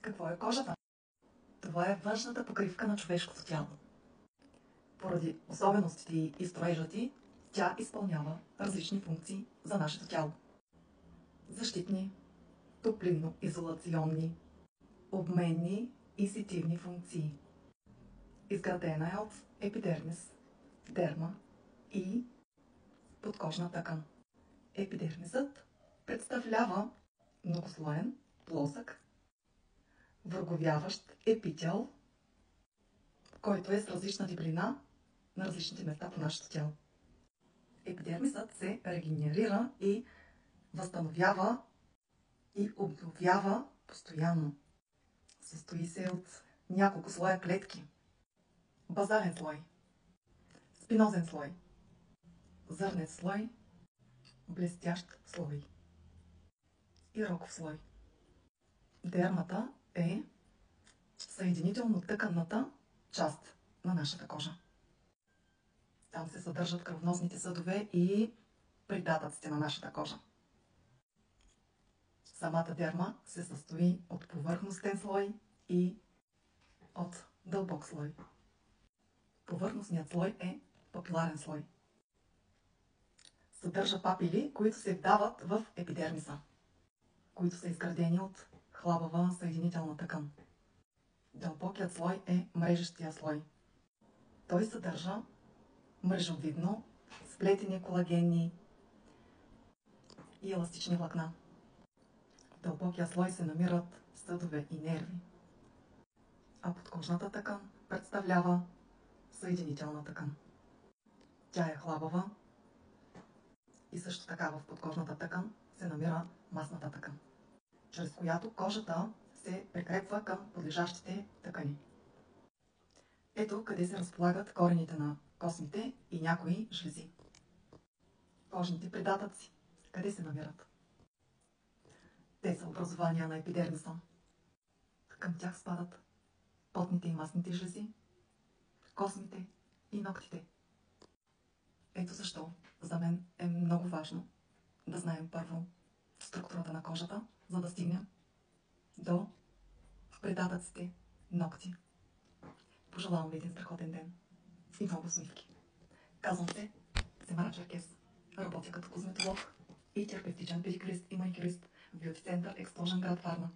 Какво е кожата? Това е външната покривка на човешкото тяло. Поради особеностите и строежа ти, тя изпълнява различни функции за нашето тяло. Защитни, топлинно-изолационни, обменни и сетивни функции. Изградена е от епидермис, дерма и подкожна тъкан. Епидермисът представлява многослоен, плосък, върговяващ епител, който е с различна дебелина на различните места по нашето тяло. Епидермисът се регенерира и възстановява и обновява постоянно. Състои се от няколко слоя клетки. Базален слой, спинозен слой, зърнен слой, блестящ слой и роков слой. Дермата е съединително-тъканната част на нашата кожа. Там се съдържат кръвоносните съдове и придатъците на нашата кожа. Самата дерма се състои от повърхностен слой и от дълбок слой. Повърхностният слой е папиларен слой. Съдържа папили, които се вдават в епидермиса, които са изградени от хлабава съединителна тъкан. Дълбокият слой е мрежещия слой. Той съдържа мрежовидно сплетени колагенни и еластични влакна. В дълбокия слой се намират съдове и нерви, а подкожната тъкан представлява съединителна тъкан. Тя е хлабава и също така в подкожната тъкан се намира масната тъкан, чрез която кожата се прикрепва към подлежащите тъкани. Ето къде се разполагат корените на космите и някои жлези. Кожните придатъци къде се намират? Те са образования на епидермиса. Към тях спадат потните и масните жлези, космите и ногтите. Ето защо за мен е много важно да знаем първо структурата на кожата, за да стигнем до придатъците ногти. Пожелавам ви един страхотен ден и много усмивки. Казвам се Семара Черкес. Работя като козметолог и терапевтичен педикюрист и маникюрист в бюти център Explosion, град Варна.